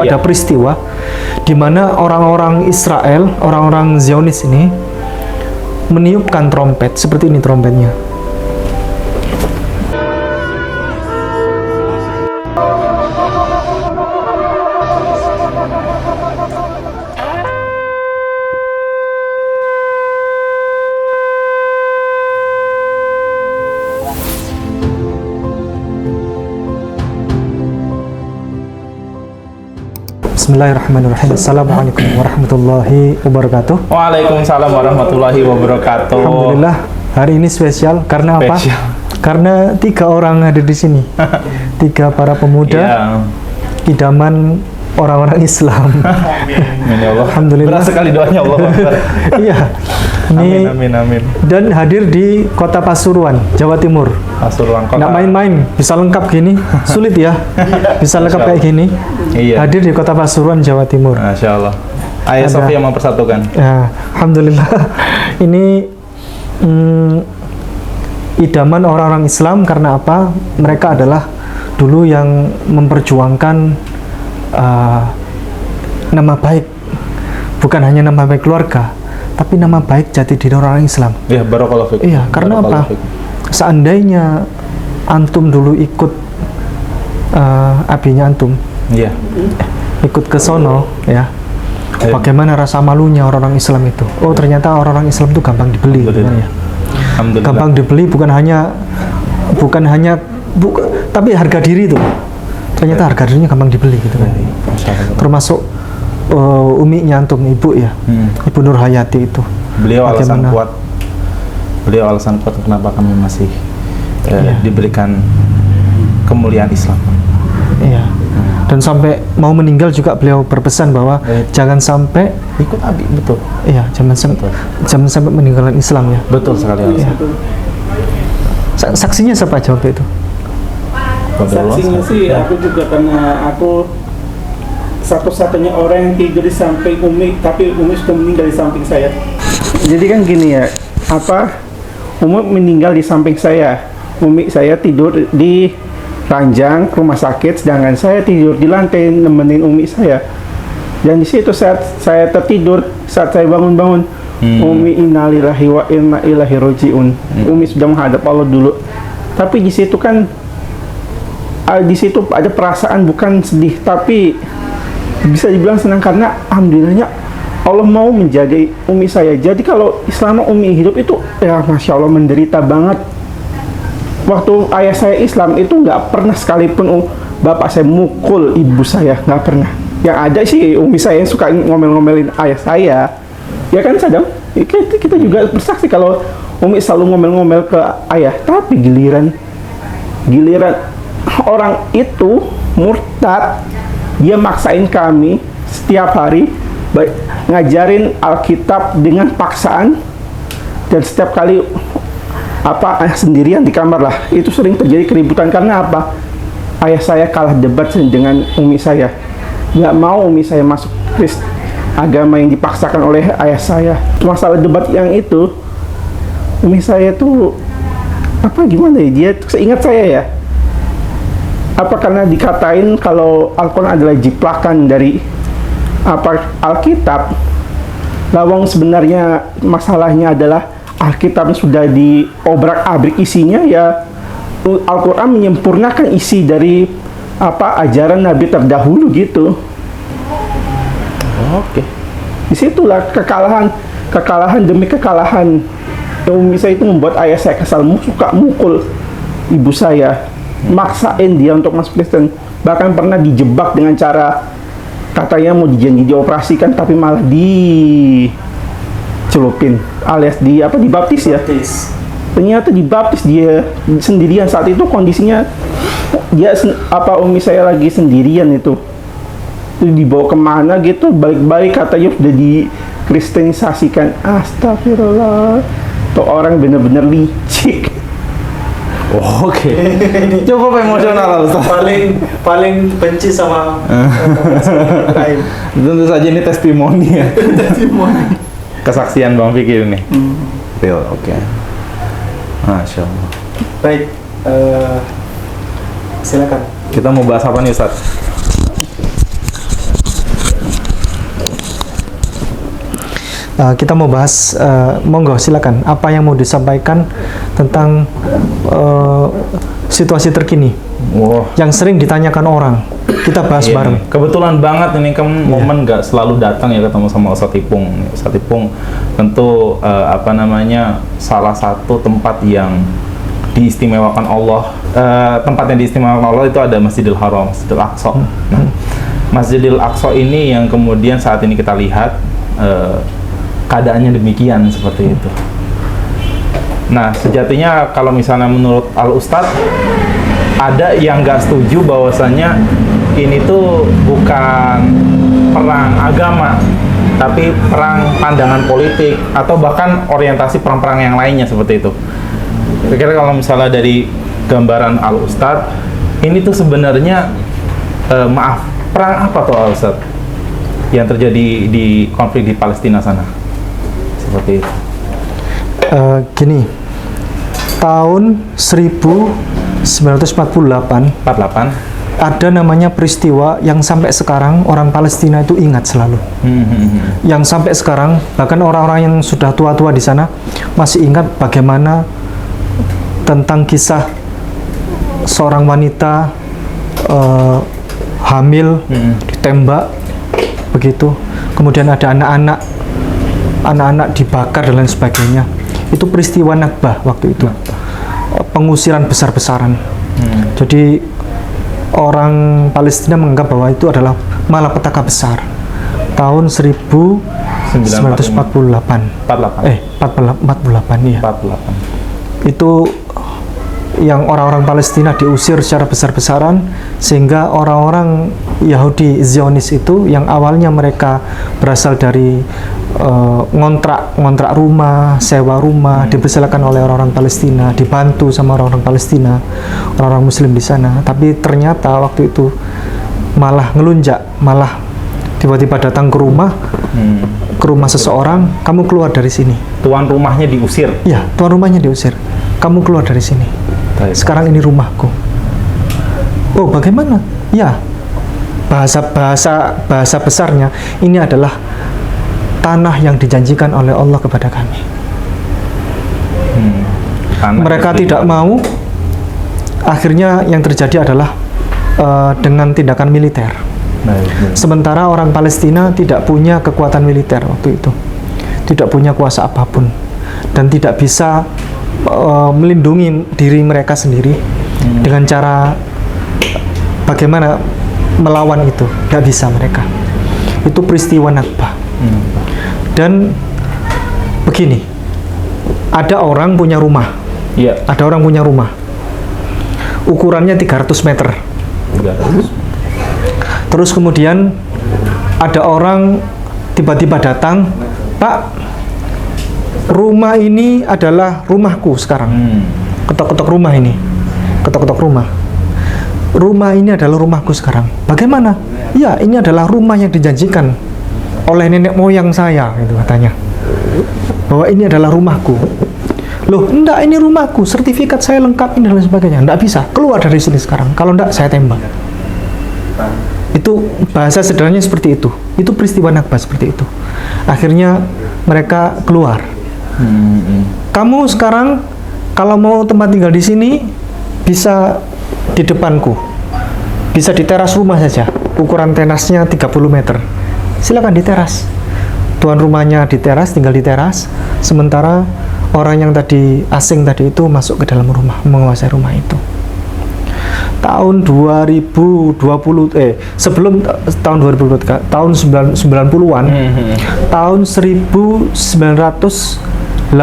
Ada peristiwa di mana orang-orang Israel, orang-orang Zionis ini meniupkan trompet. Seperti ini trompetnya. Bismillahirrahmanirrahim. Assalamualaikum warahmatullahi wabarakatuh. Waalaikumsalam warahmatullahi wabarakatuh. Alhamdulillah, hari ini spesial karena apa? Karena 3 orang hadir di sini. 3 para pemuda idaman orang-orang Islam. Amin ya Allah. Alhamdulillah. Berat sekali doanya Allah. Iya. Ini Amin. Dan hadir di Kota Pasuruan, Jawa Timur. Pasuruan kota. Nggak main-main, bisa lengkap gini. Sulit ya, bisa lengkap kayak gini. Iya. Hadir di Kota Pasuruan, Jawa Timur. Masya Allah. Ayah Sofi yang mempersatukan. Ya, Alhamdulillah. Ini idaman orang-orang Islam karena apa? Mereka adalah dulu yang memperjuangkan nama baik, bukan hanya nama baik keluarga, tapi nama baik jati diri orang Islam. Iya, barakallahu fiik. Iya, karena apa? Seandainya antum dulu ikut abinya antum, iya, ikut ke sono, ya, bagaimana rasa malunya orang-orang Islam itu? Oh, ternyata orang-orang Islam itu gampang dibeli, gitu kan, ya. Alhamdulillah. Gampang dibeli, bukan hanya, tapi harga diri itu. Ternyata harga dirinya gampang dibeli, gitu kan. Termasuk uminya antum, ibu ya, Ibu Nur Hayati itu. Beliau alasan kuat kenapa kami masih diberikan kemuliaan Islam. Iya. Dan sampai mau meninggal juga beliau berpesan bahwa jangan sampai ikut Abi, betul. Iya, jangan sampai meninggalkan Islam ya. Betul sekali. Iya. Saksinya siapa aja waktu itu? Saksinya sih aku juga, karena aku satu-satunya orang yang tidur di samping Umi, tapi Umi sudah meninggal di samping saya. Jadi kan gini ya, Umi meninggal di samping saya, Umi saya tidur di ranjang rumah sakit, sedangkan saya tidur di lantai nemenin Umi saya. Dan di situ saat saya tertidur, saat saya bangun-bangun, Umi innalillahi wa inna ilaihi rajiun. Umi sudah menghadap Allah dulu. Tapi di situ kan, di situ ada perasaan bukan sedih, tapi bisa dibilang senang karena alhamdulillahnya Allah mau menjaga Umi saya. Jadi kalau selama Umi hidup itu ya Masya Allah menderita banget. Waktu ayah saya Islam itu nggak pernah sekalipun bapak saya mukul ibu saya, nggak pernah. Yang ada sih Umi saya yang suka ngomel-ngomelin ayah saya. Ya kan Sadam? Kita juga bersaksi kalau Umi selalu ngomel-ngomel ke ayah. Tapi giliran orang itu murtad, dia maksain kami setiap hari ngajarin Alkitab dengan paksaan, dan setiap kali sendirian di kamar lah, itu sering terjadi keributan. Karena apa? Ayah saya kalah debat dengan Umi saya, nggak mau Umi saya masuk agama yang dipaksakan oleh ayah saya. Masalah debat yang itu, Umi saya tuh gimana ya, dia seingat saya ya, karena dikatain kalau Al-Quran adalah jiplakan dari Alkitab. Lawang sebenarnya masalahnya adalah Alkitab sudah diobrak-abrik isinya, ya Al-Quran menyempurnakan isi dari ajaran Nabi terdahulu gitu. Oke. Disitulah kekalahan demi kekalahan. Umi saya itu membuat ayah saya kesal, suka mukul ibu saya, maksain dia untuk masuk Kristen. Bahkan pernah dijebak dengan cara katanya mau dioperasikan, tapi malah dicelupin, alias dibaptis ya. Ternyata dibaptis dia sendirian. Saat itu kondisinya dia Umi saya lagi sendirian itu dibawa kemana gitu, balik-balik katanya sudah dikristenisasikan. Astagfirullah, tuh orang bener-bener licik. Oke. Cukup emosional Ustaz. Paling benci sama Tentu saja ini testimoni ya. testimoni. Kesaksian Bang Fikri ini. Real, oke. Masya Allah. Baik, silakan. Kita mau bahas apa nih Ustaz? kita mau bahas, monggo silakan. Apa yang mau disampaikan tentang situasi terkini yang sering ditanyakan orang? Kita bahas bareng. Kebetulan banget ini kan momen nggak selalu datang ya ketemu sama Ustadz Ipung. Ustadz Ipung tentu salah satu tempat yang diistimewakan Allah. Tempat yang diistimewakan Allah itu ada Masjidil Haram, Masjidil Aqsa. Nah, Masjidil Aqsa ini yang kemudian saat ini kita lihat keadaannya demikian seperti itu. Nah, sejatinya kalau misalnya menurut Al-Ustadz, ada yang nggak setuju bahwasanya ini tuh bukan perang agama, tapi perang pandangan politik atau bahkan orientasi perang-perang yang lainnya seperti itu. Kira-kira kalau misalnya dari gambaran Al-Ustadz, ini tuh sebenarnya perang apa tuh Al-Ustadz yang terjadi di konflik di Palestina sana? Seperti itu. Gini, tahun 1948 ada namanya peristiwa yang sampai sekarang orang Palestina itu ingat selalu. Yang sampai sekarang bahkan orang-orang yang sudah tua-tua di sana masih ingat bagaimana tentang kisah seorang wanita hamil ditembak begitu, kemudian ada anak-anak dibakar dan lain sebagainya. Itu peristiwa Nakbah waktu itu, pengusiran besar-besaran. Jadi orang Palestina menganggap bahwa itu adalah malapetaka besar. Tahun 1948. 48 ya. 48. Itu yang orang-orang Palestina diusir secara besar-besaran, sehingga orang-orang Yahudi Zionis itu yang awalnya mereka berasal dari ngontrak rumah, sewa rumah, dipersilakan oleh orang-orang Palestina, dibantu sama orang-orang Palestina, orang-orang Muslim di sana. Tapi ternyata waktu itu malah ngelunjak, malah tiba-tiba datang ke rumah seseorang, kamu keluar dari sini. Tuan rumahnya diusir. Ya, tuan rumahnya diusir. Kamu keluar dari sini. Sekarang ini rumahku. Oh, bagaimana? Ya, bahasa besarnya ini adalah tanah yang dijanjikan oleh Allah kepada kami. Mereka tidak mau. Akhirnya yang terjadi adalah dengan tindakan militer. Sementara orang Palestina tidak punya kekuatan militer waktu itu, tidak punya kuasa apapun, dan tidak bisa melindungi diri mereka sendiri dengan cara bagaimana melawan itu. Nggak bisa mereka. Itu peristiwa Nakbah. Dan begini, ada orang punya rumah. Ada orang punya rumah, ukurannya 300 meter. Terus kemudian ada orang tiba-tiba datang, Pak, rumah ini adalah rumahku sekarang. Ketok-ketok rumah ini, ketok-ketok rumah. Rumah ini adalah rumahku sekarang. Bagaimana? Ya, ini adalah rumah yang dijanjikan oleh nenek moyang saya, itu katanya. Bahwa ini adalah rumahku. Loh, enggak, ini rumahku, sertifikat saya lengkap ini dan sebagainya. Enggak bisa, keluar dari sini sekarang. Kalau enggak, saya tembak. Itu bahasa sederhananya seperti itu. Itu peristiwa Nakbah seperti itu. Akhirnya mereka keluar. Kamu sekarang kalau mau tempat tinggal di sini bisa di depanku, bisa di teras rumah saja. Ukuran tenasnya 30 meter. Silakan di teras. Tuan rumahnya di teras, tinggal di teras. Sementara orang yang tadi asing tadi itu masuk ke dalam rumah, menguasai rumah itu. Tahun 2020, sebelum tahun 2023, tahun 90-an, tahun 1987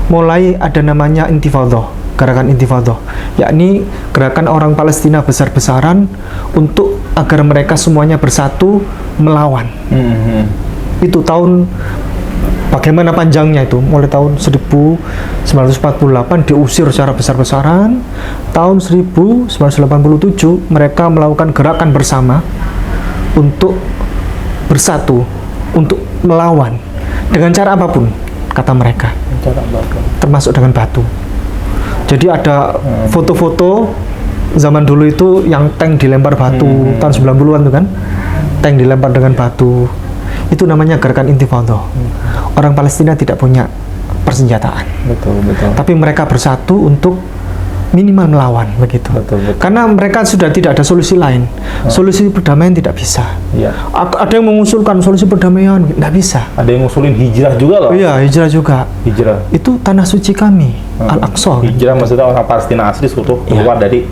mulai ada namanya Intifadah, gerakan Intifadah, yakni gerakan orang Palestina besar-besaran untuk agar mereka semuanya bersatu melawan. Itu tahun, bagaimana panjangnya itu, mulai tahun 1948 diusir secara besar-besaran. Tahun 1987 mereka melakukan gerakan bersama untuk bersatu, untuk melawan dengan cara apapun, kata mereka, termasuk dengan batu. Jadi ada foto-foto zaman dulu itu yang tank dilempar batu, tahun 90-an itu kan, tank dilempar dengan batu. Itu namanya gerakan Intifadha. Orang Palestina tidak punya persenjataan, Betul, betul. tapi mereka bersatu untuk minimal melawan begitu. Betul, betul. Karena mereka sudah tidak ada solusi lain. Solusi perdamaian tidak bisa. Iya. Ada yang mengusulkan solusi perdamaian, nggak bisa. Ada yang ngusulin hijrah juga loh. Oh iya, hijrah juga. Hijrah. Itu tanah suci kami, Al-Aqsa. Hijrah maksudnya orang Palestina asli suruh keluar dari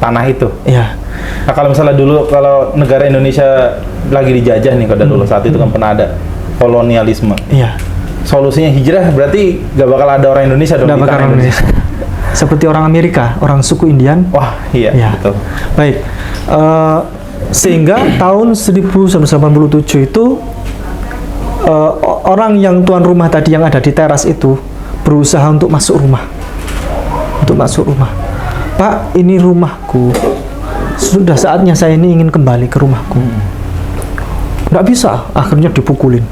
tanah itu. Iya. Nah kalau misalnya dulu kalau negara Indonesia lagi dijajah nih pada dulu saat itu kan pernah ada kolonialisme. Iya. Solusinya hijrah berarti gak bakal ada orang Indonesia dong Nggak di bakal tanah orang Indonesia. Seperti orang Amerika, orang suku Indian. Wah iya, Ya. betul. Baik. Sehingga tahun 1987 itu orang yang tuan rumah tadi yang ada di teras itu berusaha untuk masuk rumah. Untuk masuk rumah. Pak, ini rumahku. Sudah saatnya saya ini ingin kembali ke rumahku. Nggak bisa, akhirnya dipukulin.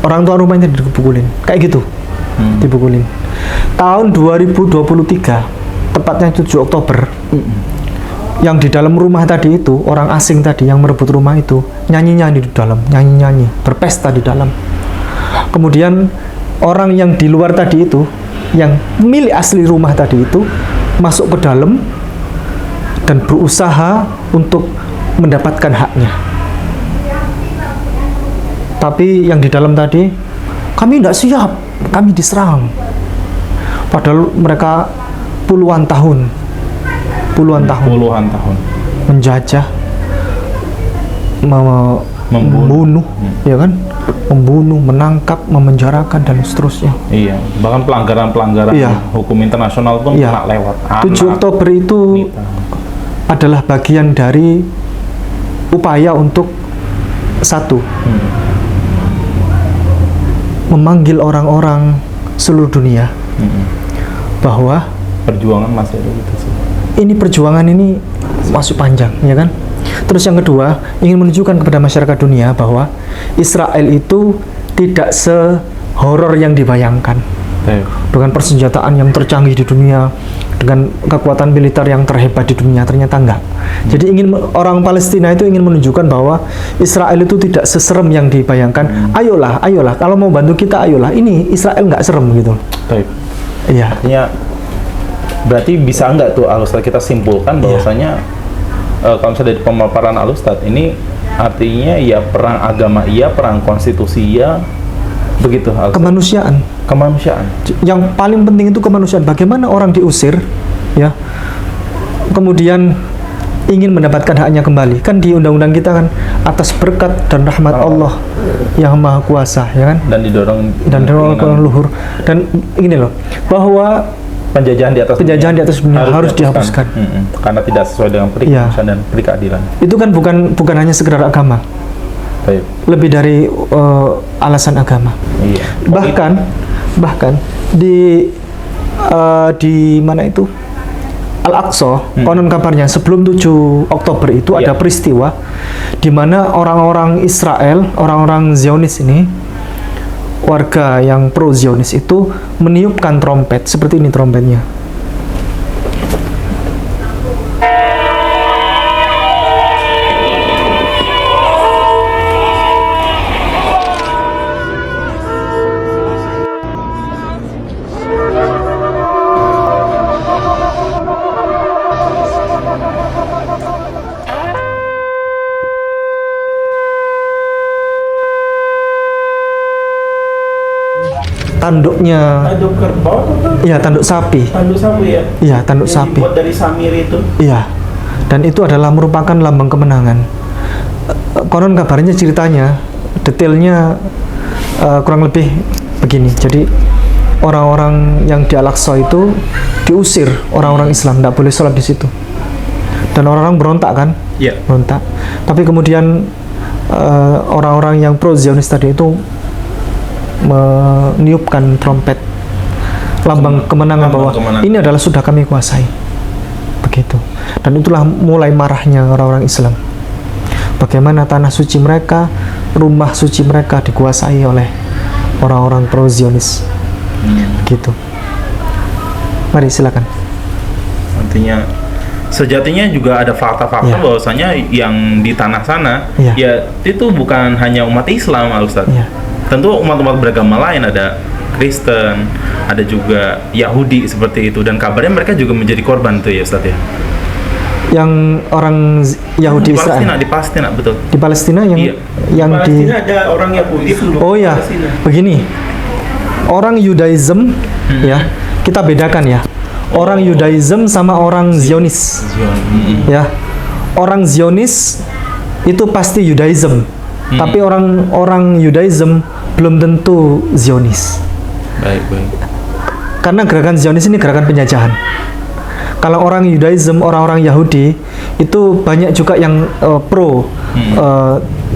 Orang tuan rumahnya dipukulin. Kayak gitu. Dipukulin. Tahun 2023, tepatnya 7 Oktober, yang di dalam rumah tadi itu, orang asing tadi yang merebut rumah itu, nyanyi-nyanyi di dalam, nyanyi-nyanyi, berpesta di dalam. Kemudian orang yang di luar tadi itu, yang milik asli rumah tadi itu, masuk ke dalam dan berusaha untuk mendapatkan haknya. Tapi yang di dalam tadi, kami tidak siap, kami diserang. Padahal mereka puluhan tahun menjajah, membunuh, ya kan, membunuh, menangkap, memenjarakan dan seterusnya. Iya, bahkan pelanggaran-pelanggaran Iya. hukum internasional pun Iya. kena lewat. 7 Oktober itu adalah bagian dari upaya untuk satu, memanggil orang-orang seluruh dunia bahwa perjuangan masih ada gitu sih. ini perjuangan ini masih panjang, ya kan? Terus yang kedua, ingin menunjukkan kepada masyarakat dunia bahwa Israel itu tidak sehoror yang dibayangkan. Dengan persenjataan yang tercanggih di dunia, dengan kekuatan militer yang terhebat di dunia, ternyata enggak. Jadi orang Palestina itu ingin menunjukkan bahwa Israel itu tidak seserem yang dibayangkan. Ayolah, kalau mau bantu kita, ayolah. Ini Israel nggak serem gitu. Iya. Artinya berarti bisa nggak tuh Al-Ustadz kita simpulkan bahwasanya kalau misalnya dari pemaparan Al-Ustadz ini artinya ya perang agama iya, perang konstitusi iya, begitu Al-Ustadz. Kemanusiaan. Yang paling penting itu kemanusiaan. Bagaimana orang diusir, ya, kemudian ingin mendapatkan haknya kembali. Kan di undang-undang kita kan atas berkat dan rahmat Allah yang Maha Kuasa, ya kan? Dan didorong ke luhur. Dan ini loh, bahwa penjajahan di atas dunia harus dihapuskan. Karena tidak sesuai dengan perikemanusiaan dan perikeadilan. Itu kan bukan hanya sekedar agama. Baik. Lebih dari alasan agama. Iya. Bahkan di mana itu? Al-Aqsa, konon kabarnya sebelum 7 Oktober itu ada peristiwa di mana orang-orang Israel, orang-orang Zionis ini, warga yang pro Zionis itu meniupkan trompet seperti ini trompetnya. Tanduk kerbau atau? Iya, tanduk sapi. Tanduk sapi ya? Iya, tanduk yang sapi. dibuat dari samir itu. Iya. Dan itu adalah merupakan lambang kemenangan. Konon kabarnya, ceritanya, detailnya kurang lebih begini. Jadi orang-orang yang di Al-Aqsa itu diusir, orang-orang Islam tidak boleh sholat di situ. Dan orang-orang berontak kan? Iya. Berontak. Tapi kemudian orang-orang yang pro Zionis tadi itu meniupkan trompet lambang kemenangan bahwa ini adalah sudah kami kuasai, begitu. Dan itulah mulai marahnya orang-orang Islam. Bagaimana tanah suci mereka, rumah suci mereka dikuasai oleh orang-orang pro Zionis, gitu. Mari silakan. Artinya sejatinya juga ada fakta-fakta Iya. bahwasanya yang di tanah sana Iya. ya itu bukan hanya umat Islam, Ustaz. Iya. Tentu umat-umat beragama lain, ada Kristen, ada juga Yahudi seperti itu, dan kabarnya mereka juga menjadi korban tuh ya Ustaz ya. Yang orang Yahudi Di Palestina, Israel di Palestina betul. di Palestina yang Iya. yang di Palestina ada orang Yahudi penduduk Oh ya, Palestina. begini. Orang Yudaism ya, kita bedakan ya. Orang Yudaism sama orang Zionis. Ya. Orang Zionis itu pasti Yudaism. Tapi orang Yudaism belum tentu Zionis. Baik. Karena gerakan Zionis ini gerakan penjajahan. Kalau orang Yudaism, orang-orang Yahudi itu banyak juga yang pro,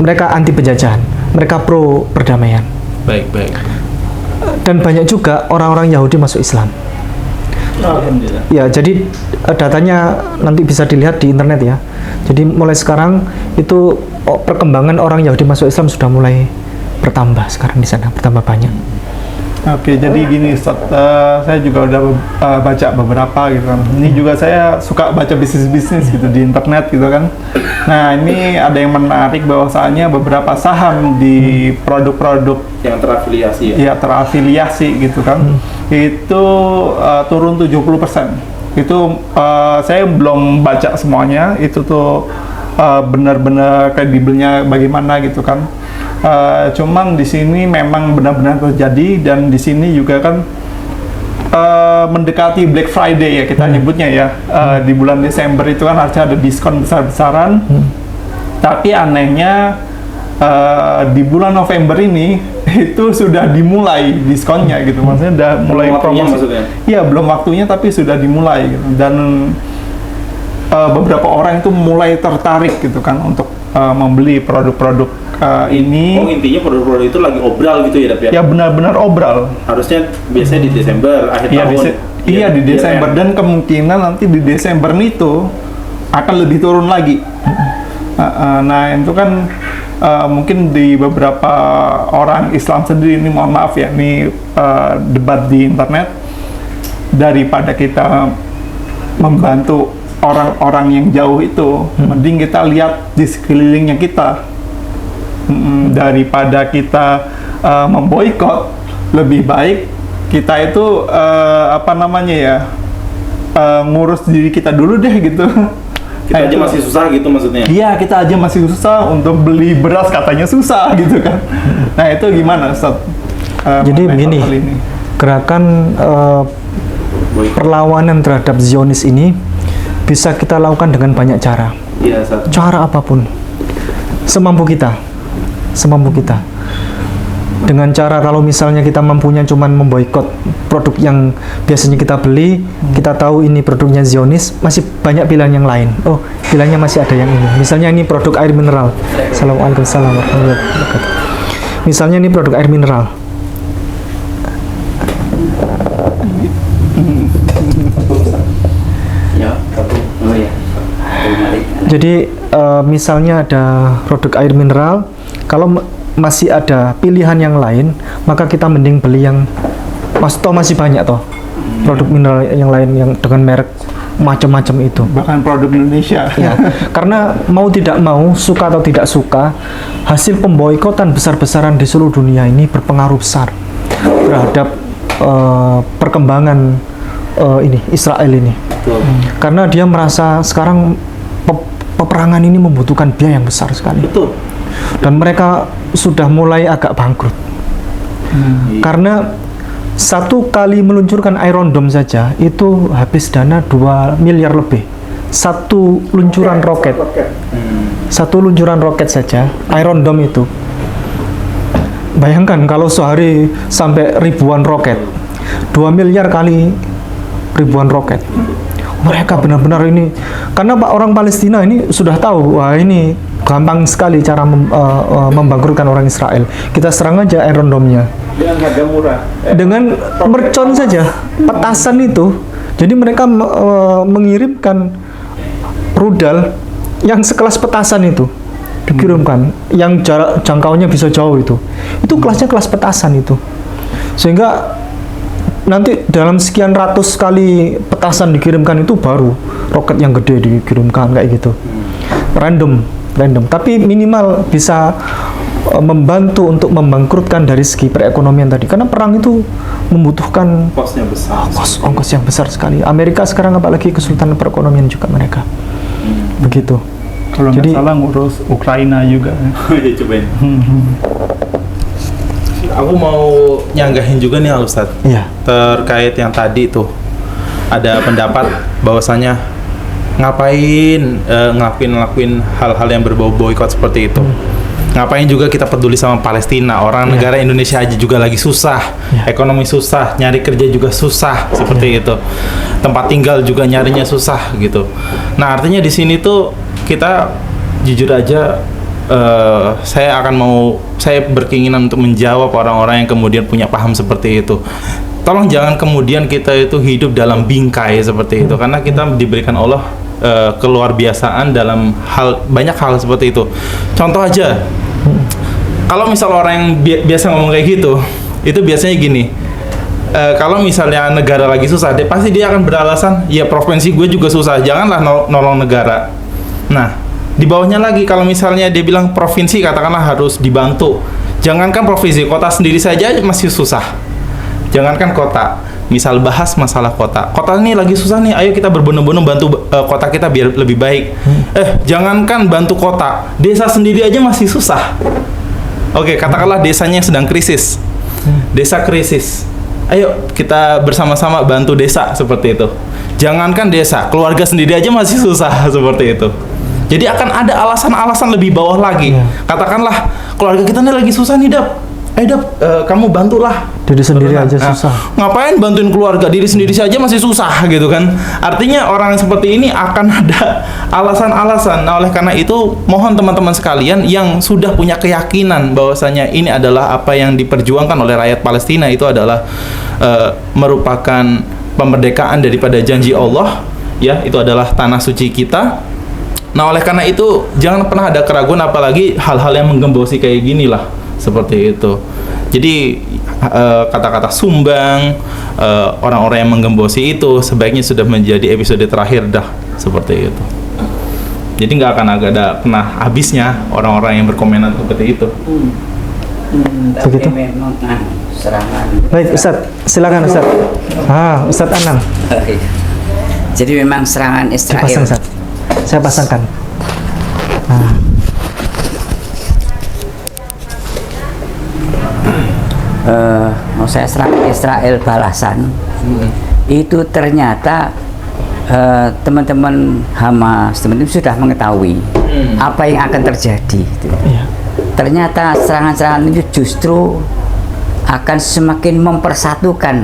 mereka anti penjajahan, mereka pro perdamaian. Baik. Dan banyak juga orang-orang Yahudi masuk Islam. Alhamdulillah. Ya, jadi datanya nanti bisa dilihat di internet ya. Jadi mulai sekarang itu perkembangan orang Yahudi masuk Islam sudah mulai bertambah sekarang di sana, bertambah banyak. Oke, jadi gini Ustaz, saya juga udah baca beberapa gitu kan. Ini juga saya suka baca bisnis-bisnis gitu di internet gitu kan. Nah, ini ada yang menarik bahwasanya beberapa saham di produk-produk Yang terafiliasi ya. ya terafiliasi gitu kan, itu turun 70%. Itu saya belum baca semuanya, itu tuh benar-benar kredibelnya bagaimana gitu kan. Cuman di sini memang benar-benar terjadi, dan di sini juga kan mendekati Black Friday ya kita nyebutnya ya. Di bulan Desember itu kan harusnya ada diskon besar-besaran. Tapi anehnya di bulan November ini itu sudah dimulai diskonnya gitu. Maksudnya udah mulai waktunya promosi. maksudnya? Iya, belum waktunya tapi sudah dimulai gitu. Dan beberapa orang itu mulai tertarik gitu kan untuk membeli produk-produk ini. Oh, intinya produk-produk itu lagi obral gitu ya, Dap ya? Ya benar-benar obral. Harusnya biasanya di Desember, akhir Iya tahun. iya di Desember, dan kemungkinan nanti di Desember itu akan lebih turun lagi. Nah itu kan mungkin di beberapa orang Islam sendiri, ini mohon maaf ya, ini debat di internet, daripada kita membantu orang-orang yang jauh itu, mending kita lihat di sekelilingnya kita. Daripada kita memboikot, lebih baik kita itu ngurus diri kita dulu deh gitu. Kita aja masih susah gitu maksudnya? Iya, kita aja masih susah untuk beli beras, katanya susah gitu kan. Nah itu gimana Ustaz? Jadi mengenai begini, hal ini? gerakan perlawanan terhadap Zionis ini bisa kita lakukan dengan banyak cara. Iya, Ustaz. Cara apapun, semampu kita. Dengan cara kalau misalnya kita mampunya cuman memboikot produk yang biasanya kita beli, kita tahu ini produknya Zionis, masih banyak pilihan yang lain. Oh, pilihannya masih ada yang ini. Misalnya ini produk air mineral. Assalamualaikum warahmatullahi wabarakatuh. Misalnya ini produk air mineral. Jadi misalnya ada produk air mineral, kalau masih ada pilihan yang lain, maka kita mending beli yang masih banyak toh produk mineral yang lain yang dengan merek macam-macam itu. Bahkan produk Indonesia. Ya, karena mau tidak mau, suka atau tidak suka, hasil pemboikotan besar-besaran di seluruh dunia ini berpengaruh besar terhadap perkembangan ini Israel ini. Karena dia merasa sekarang peperangan ini membutuhkan biaya yang besar sekali. Betul. Dan mereka sudah mulai agak bangkrut. Karena satu kali meluncurkan Iron Dome saja itu habis dana 2 miliar lebih. Satu luncuran roket. Satu luncuran roket saja, Iron Dome itu. Bayangkan kalau sehari sampai ribuan roket. 2 miliar kali ribuan roket. Mereka benar-benar ini, karena orang Palestina ini sudah tahu, wah ini gampang sekali cara membangkrutkan orang Israel. Kita serang aja Iron Dome-nya. Dengan harga murah. Dengan mercon saja, petasan itu. Jadi mereka mengirimkan rudal yang sekelas petasan itu. Dikirimkan, yang jarak jangkauannya bisa jauh itu. Itu kelasnya kelas petasan itu. Sehingga nanti dalam sekian ratus kali petasan dikirimkan itu baru roket yang gede dikirimkan kayak gitu. Random. Tapi minimal bisa membantu untuk membangkrutkan dari segi perekonomian tadi. Karena perang itu membutuhkan Kosnya besar. ongkos yang besar sekali. Amerika sekarang apalagi kesulitan perekonomian juga mereka. Begitu. Kalau nggak Jadi- salah ngurus Ukraina juga. Ya cobain. Aku mau nyanggahin juga nih Ustaz. Iya. Terkait yang tadi tuh ada pendapat bahwasanya ngapain ngelakuin hal-hal yang berbau boikot seperti itu. Ngapain juga kita peduli sama Palestina? Orang negara Indonesia aja juga lagi susah, ekonomi susah, nyari kerja juga susah seperti itu. Tempat tinggal juga nyarinya susah gitu. Nah, artinya di sini tuh kita jujur aja saya berkeinginan untuk menjawab orang-orang yang kemudian punya paham seperti itu. Tolong jangan kemudian kita itu hidup dalam bingkai seperti itu, karena kita diberikan Allah keluar biasaan dalam banyak hal seperti itu. Contoh aja, kalau misal orang yang biasa ngomong kayak gitu, itu biasanya gini. Kalau misalnya negara lagi susah, pasti dia akan beralasan, ya provinsi gue juga susah, janganlah nolong negara. Nah, di bawahnya lagi, kalau misalnya dia bilang provinsi katakanlah harus dibantu, jangankan provinsi, kota sendiri saja masih susah. Jangankan kota, misal bahas masalah kota ini lagi susah nih, ayo kita berbondong-bondong bantu kota kita biar lebih baik. Jangankan bantu kota, desa sendiri aja masih susah. Oke, katakanlah desanya sedang krisis, desa krisis, ayo kita bersama-sama bantu desa seperti itu. Jangankan desa, keluarga sendiri aja masih susah seperti itu. Jadi akan ada alasan-alasan lebih bawah lagi. Katakanlah keluarga kita nih lagi susah nih, Dap. Dap, kamu bantulah. Diri sendiri aja Nah, susah. ngapain bantuin keluarga, diri sendiri saja masih susah gitu kan. Artinya orang seperti ini akan ada alasan-alasan. Nah, oleh karena itu mohon teman-teman sekalian yang sudah punya keyakinan bahwasanya ini adalah apa yang diperjuangkan oleh rakyat Palestina, itu adalah merupakan pemerdekaан daripada janji Allah, ya, itu adalah tanah suci kita. Nah, oleh karena itu jangan pernah ada keraguan, apalagi hal-hal yang menggembosi kayak gini lah, seperti itu. Jadi kata-kata sumbang, orang-orang yang menggembosi itu sebaiknya sudah menjadi episode terakhir dah, seperti itu. Jadi nggak akan ada pernah habisnya orang-orang yang berkomentar seperti itu. Begitu. Tapi memang serangan. Baik, Ustaz, silakan Ustaz. Ustaz Anang. Jadi memang serangan Saya Israel. pasang, Ustaz. Saya pasangkan. Saya serangan Israel balasan. Itu ternyata teman-teman Hamas, teman-teman sudah mengetahui apa yang akan terjadi. Gitu. Iya. Ternyata serangan-serangan itu justru akan semakin mempersatukan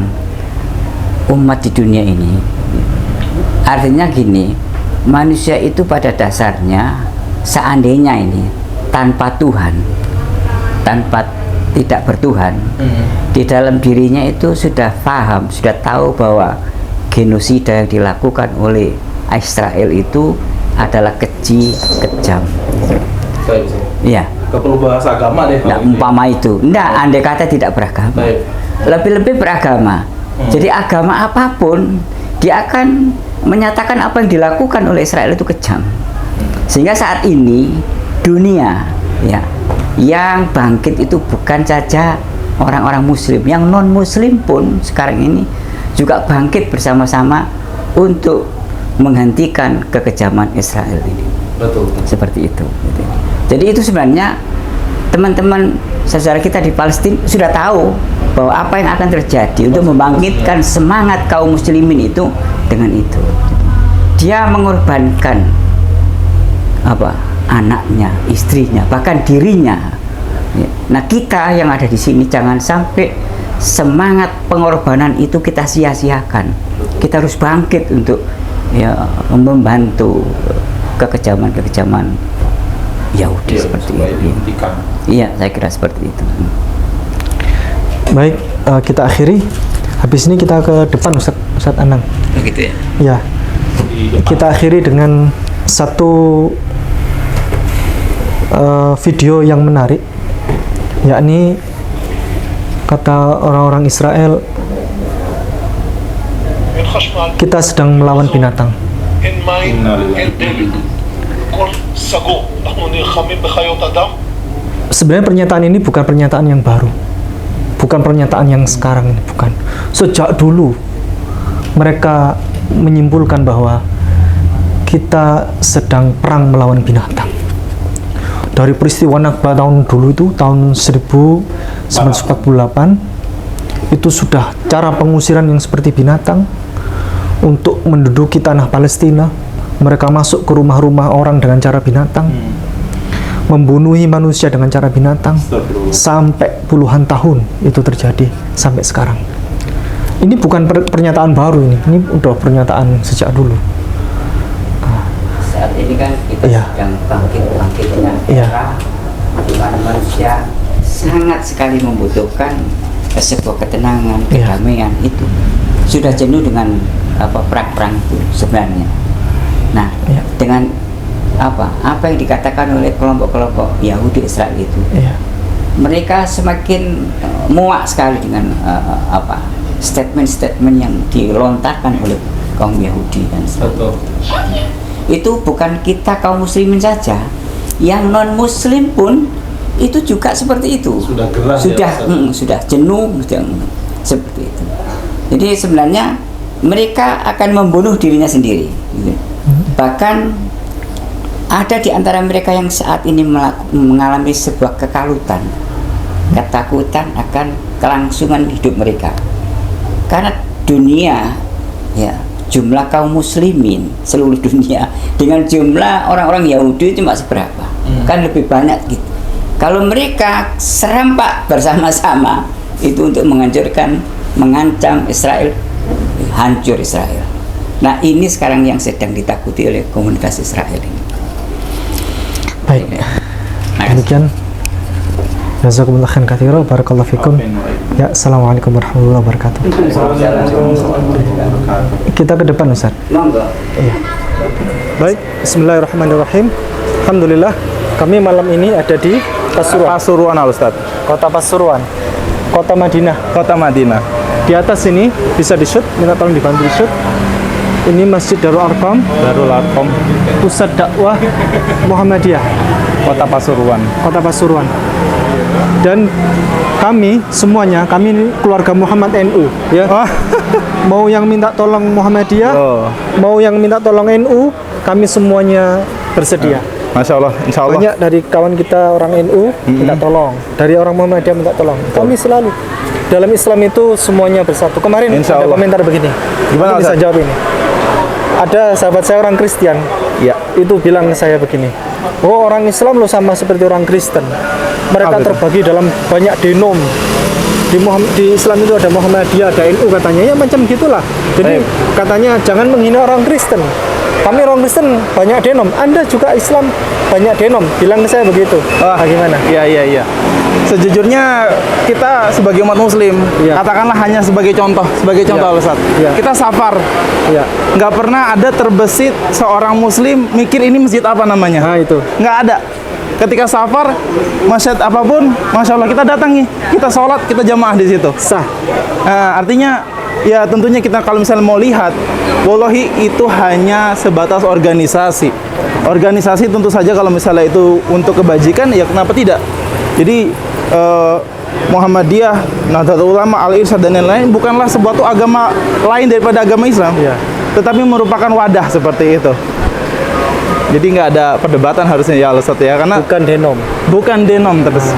umat di dunia ini. Artinya gini, manusia itu pada dasarnya seandainya ini tanpa Tuhan, tanpa tidak bertuhan, di dalam dirinya itu sudah paham, sudah tahu bahwa genosida yang dilakukan oleh Israel itu adalah keji, kejam. Iya. Gak perlu bahas agama deh. Nah, umpama itu, andai kata tidak beragama, Baik. lebih-lebih beragama. Jadi agama apapun, dia akan menyatakan apa yang dilakukan oleh Israel itu kejam. Sehingga saat ini dunia, ya, yang bangkit itu bukan saja orang-orang Muslim, yang non-Muslim pun sekarang ini juga bangkit bersama-sama untuk menghentikan kekejaman Israel ini. Betul. Seperti itu. Jadi itu sebenarnya teman-teman saudara kita di Palestina sudah tahu bahwa apa yang akan terjadi untuk membangkitkan semangat kaum muslimin itu dengan itu. Dia mengorbankan anaknya, istrinya, bahkan dirinya. Nah, kita yang ada di sini jangan sampai semangat pengorbanan itu kita sia-siakan. Kita harus bangkit untuk membantu kekejaman Yahudi seperti itu. Iya, saya kira seperti itu. Baik, kita akhiri. Habis ini kita ke depan Ustaz Anang. Begitu ya. Ya. Kita akhiri dengan satu video yang menarik, yakni kata orang-orang Israel, החשמל, kita sedang melawan binatang. אין מים, אין דלק. הכל סגור. אנחנו נלחמים בחיות אדם. Sebenarnya pernyataan ini bukan pernyataan yang baru, bukan pernyataan yang sekarang ini, bukan. Sejak dulu mereka menyimpulkan bahwa kita sedang perang melawan binatang. Dari peristiwa Nakba tahun dulu itu, tahun 1948, itu sudah cara pengusiran yang seperti binatang untuk menduduki tanah Palestina. Mereka masuk ke rumah-rumah orang dengan cara binatang, membunuhi manusia dengan cara binatang, sampai puluhan tahun itu terjadi sampai sekarang. Ini bukan pernyataan baru, ini udah pernyataan sejak dulu. Saat ini kan kita Iya. sedang bangkit dengan Iya. era di mana manusia sangat sekali membutuhkan sebuah ketenangan, Iya. kedamaian itu. Sudah jenuh dengan perang-perang itu sebenarnya. Nah, Iya. dengan apa yang dikatakan oleh kelompok-kelompok Yahudi Israel itu, Iya. mereka semakin muak sekali dengan statement-statement yang dilontarkan oleh kaum Yahudi dan sebagainya. Itu bukan kita kaum muslimin saja, yang non muslim pun itu juga seperti itu. Sudah gerah ya, sudah jenuh, sudah seperti itu. Jadi sebenarnya mereka akan membunuh dirinya sendiri, gitu. Bahkan ada di antara mereka yang saat ini mengalami sebuah kekalutan, ketakutan akan kelangsungan hidup mereka. Karena dunia, ya, jumlah kaum muslimin seluruh dunia dengan jumlah orang-orang Yahudi cuma seberapa? Kan lebih banyak gitu. Kalau mereka serempak bersama-sama itu untuk menghancurkan, mengancam Israel, hancur Israel. Nah, ini sekarang yang sedang ditakuti oleh komunitas Israel ini. Baik, demikian. Jazakumullah khairan katsiran, barakallahu fikum. Ya, assalamualaikum warahmatullahi wabarakatuh. Kita ke depan, Ustaz. Monggo. Iya. Baik, bismillahirrahmanirrahim. Alhamdulillah, kami malam ini ada di Pasuruan, Pasuruan Al-Ustaz. Kota Pasuruan, Kota Madinah. Kota Madinah. Di atas ini bisa di-shoot, minta tolong dibantu di-shoot. Ini Masjid Darul Arqam, Darul Arqam, Pusat Dakwah Muhammadiyah, Kota Pasuruan. Kota Pasuruan. Dan kami semuanya, kami ini keluarga Muhammad NU, ya. Mau yang minta tolong Muhammadiyah, mau yang minta tolong NU, kami semuanya bersedia. Masya Allah, insya Allah. Banyak dari kawan kita orang NU minta tolong, dari orang Muhammadiyah minta tolong. Kami selalu dalam Islam itu semuanya bersatu. Kemarin Insya ada Allah. komentar begini, Gimana, aku bisa Ustaz? jawab ini. Ada sahabat saya orang Kristen, Ya. itu bilang ke saya begini, oh orang Islam lo sama seperti orang Kristen, mereka Apa itu? terbagi dalam banyak denom. Di Islam itu ada Muhammadiyah, ada NU katanya, ya macam gitulah. Jadi Baik. katanya jangan menghina orang Kristen. Kami orang Kristen banyak denom, Anda juga Islam banyak denom. Bilang ke saya begitu. Bagaimana? Iya. Sejujurnya kita sebagai umat muslim, Iya. katakanlah hanya sebagai contoh Iya. Ustaz. Iya. Kita safar, Ya. nggak pernah ada terbesit seorang muslim mikir ini masjid apa namanya. Nah itu. Nggak ada. Ketika safar, masjid apapun, Masya Allah kita datangi, kita sholat, kita jamaah di situ. Sah. Artinya, ya tentunya kita kalau misalnya mau lihat, wallahi itu hanya sebatas organisasi. Organisasi tentu saja kalau misalnya itu untuk kebajikan, ya kenapa tidak? Jadi Muhammadiyah, Nahdlatul Ulama, Al-Irsyad dan lain-lain bukanlah sebuah agama lain daripada agama Islam, Iya. tetapi merupakan wadah seperti itu. Jadi nggak ada perdebatan harusnya ya Ustaz ya, karena Bukan denom. bukan denom terus.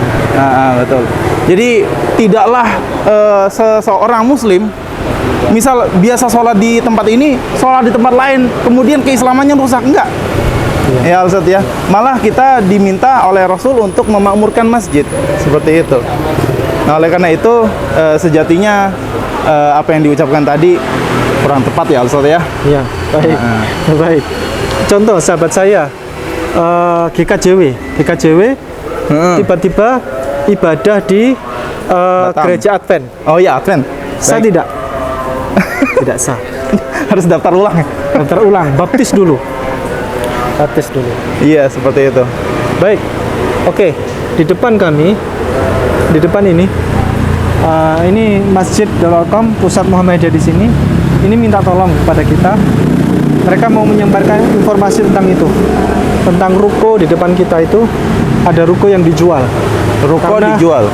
Betul. Jadi tidaklah seseorang muslim misal biasa sholat di tempat ini, sholat di tempat lain, kemudian keislamannya rusak, enggak. Ya Ustaz ya. Malah kita diminta oleh Rasul untuk memakmurkan masjid seperti itu. Nah, oleh karena itu sejatinya apa yang diucapkan tadi kurang tepat ya Ustaz ya. Ya, baik. Baik. Contoh sahabat saya GKJW tiba-tiba ibadah di Batam. gereja Advent. Oh iya, Advent. Sah Baik. tidak? Tidak sah. Harus daftar ulang. Daftar ulang, baptis dulu. Baptis dulu. Iya, seperti itu. Baik. Oke, di depan kami, di depan ini Ini Masjid Darul Arqam, pusat Muhammadiyah di sini. Ini minta tolong kepada kita. Mereka mau menyebarkan informasi tentang itu, tentang ruko di depan kita itu ada ruko yang dijual. Ruko Karena dijual.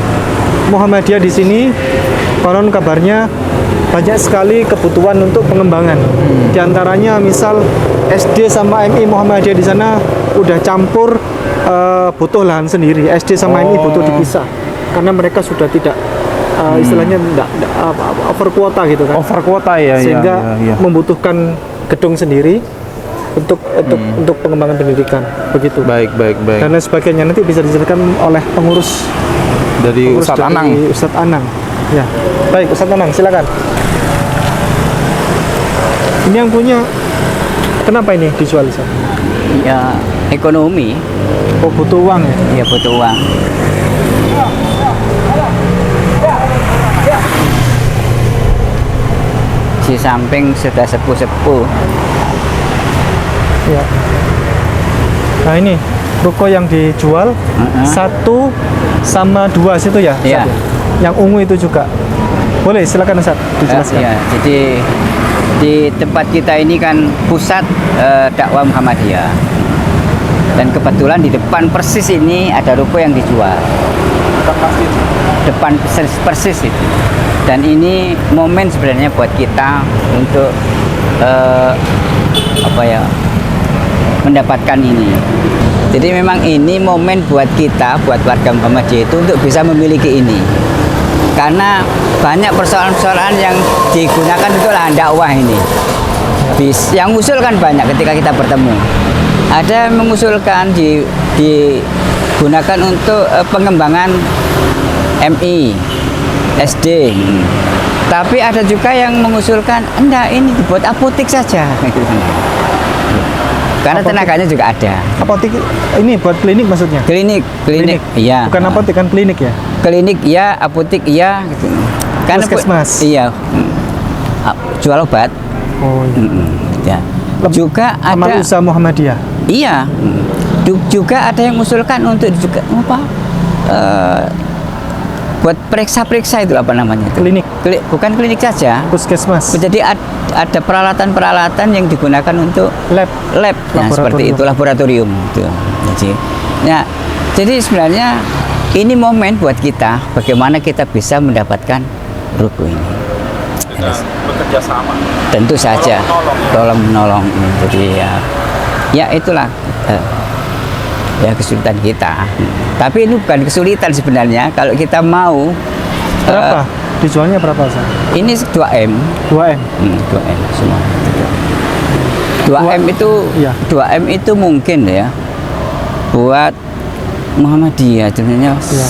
Muhammadiyah di sini konon kabarnya banyak sekali kebutuhan untuk pengembangan. Di antaranya misal SD sama MI Muhammadiyah di sana udah campur, butuh lahan sendiri. SD sama MI butuh dipisah karena mereka sudah tidak istilahnya enggak over kuota gitu kan. Over kuota ya. Sehingga membutuhkan gedung sendiri untuk pengembangan pendidikan begitu. Baik. Dan lain sebagainya nanti bisa dijelaskan oleh pengurus Dari Ustadz dari Anang. Ustadz Anang. Ya. Baik, Ustadz Anang, silakan. Ini yang punya, kenapa ini dijual? Ya ekonomi, Oh, butuh uang ya? ya butuh uang. Di samping sudah sepuh-sepuh. Ya. Nah ini ruko yang dijual satu sama dua situ ya? Iya. Ustadz, ya? Yang ungu itu juga. Boleh, silakan Ustadz dijelaskan. Ya, jadi di tempat kita ini kan pusat dakwah Muhammadiyah. Dan kebetulan di depan persis ini ada ruko yang dijual. Depan persis itu. Dan ini momen sebenarnya buat kita untuk mendapatkan ini. Jadi memang ini momen buat kita, buat warga Muhammadiyah itu untuk bisa memiliki ini. Karena banyak persoalan-persoalan yang digunakan untuk lahan dakwah ini. Yang usul kan banyak ketika kita bertemu. Ada yang mengusulkan digunakan untuk pengembangan MI, SD. Tapi ada juga yang mengusulkan, enggak, ini dibuat apotek saja. Karena Apotek. tenaganya juga ada. Apotek ini buat klinik maksudnya? Klinik, iya. Bukan apotek kan klinik ya? Klinik iya, apotek iya gitu. Puskesmas. Iya. Jual obat. Oh iya. Ya. Juga Amal ada Usaha Muhammadiyah. iya. Juga ada yang mengusulkan untuk juga buat periksa-periksa itu apa namanya itu? Klinik. Bukan klinik saja. Puskesmas. Jadi ada peralatan-peralatan yang digunakan untuk Lab. Nah, seperti itu, laboratorium gitu. Jadi sebenarnya ini momen buat kita bagaimana kita bisa mendapatkan ruko ini. Bekerja sama. Tentu saja tolong menolong. Jadi ya itulah ya kesulitan kita. Tapi ini bukan kesulitan sebenarnya kalau kita mau. Berapa? Dijualnya berapa, Ustaz? Ini 2M. 2M. 2M semua. 2M itu Iya. 2M itu mungkin ya buat Muhammadiyah sebenarnya. Iya.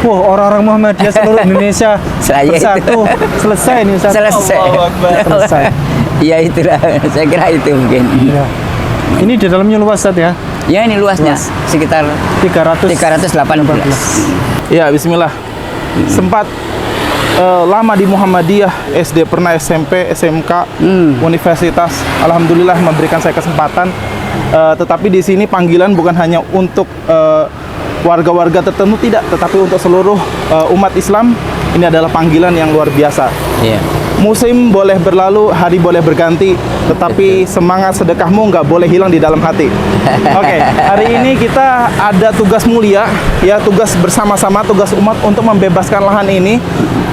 Wah, orang-orang Muhammadiyah seluruh Indonesia Saya bersatu. Selesai nih, Ustaz. Selesai. Selesai. Ya itulah, saya kira itu mungkin. Ya. Ini di dalamnya luas, Ustaz ya? Ya ini luasnya Luas. sekitar 318. 318. Ya, bismillah. Sempat lama di Muhammadiyah, SD, pernah SMP, SMK, universitas. Alhamdulillah memberikan saya kesempatan. Tetapi di sini panggilan bukan hanya untuk warga-warga tertentu, tidak, tetapi untuk seluruh umat Islam. Ini adalah panggilan yang luar biasa. Iya. Musim boleh berlalu, hari boleh berganti, tetapi semangat sedekahmu nggak boleh hilang di dalam hati. Oke, hari ini kita ada tugas mulia, ya, tugas bersama-sama, tugas umat untuk membebaskan lahan ini.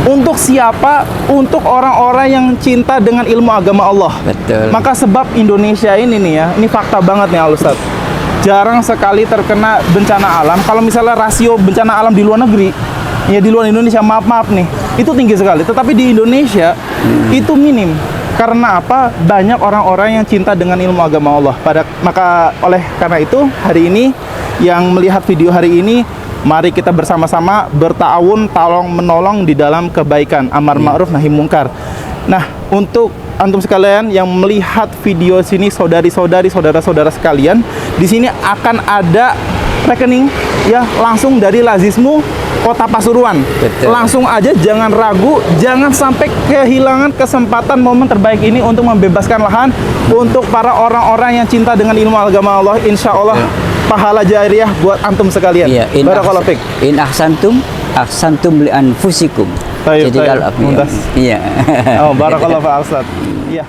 Untuk siapa? Untuk orang-orang yang cinta dengan ilmu agama Allah. Betul. Maka sebab Indonesia ini nih ya, ini fakta banget nih Al Ustaz. Jarang sekali terkena bencana alam. Kalau misalnya rasio bencana alam di luar negeri, ya di luar Indonesia, maaf nih, itu tinggi sekali. Tetapi di Indonesia itu minim. Karena apa? Banyak orang-orang yang cinta dengan ilmu agama Allah. Maka oleh karena itu hari ini yang melihat video hari ini, mari kita bersama-sama bertawun, tolong menolong di dalam kebaikan, amar ma'ruf nahi mungkar. Nah, untuk antum sekalian yang melihat video sini, saudari-saudari, saudara-saudara sekalian, di sini akan ada rekening ya langsung dari Lazismu Kota Pasuruan. Betul. Langsung aja, jangan ragu, jangan sampai kehilangan kesempatan momen terbaik ini untuk membebaskan lahan untuk para orang-orang yang cinta dengan ilmu agama Allah. Insya Allah pahala jariah buat antum sekalian. Iya, Barakallahu fiik. in ahsantum li anfusikum Jadi kalau Mumtaz. iya. Oh, barakallahu fa Ustaz. Iya.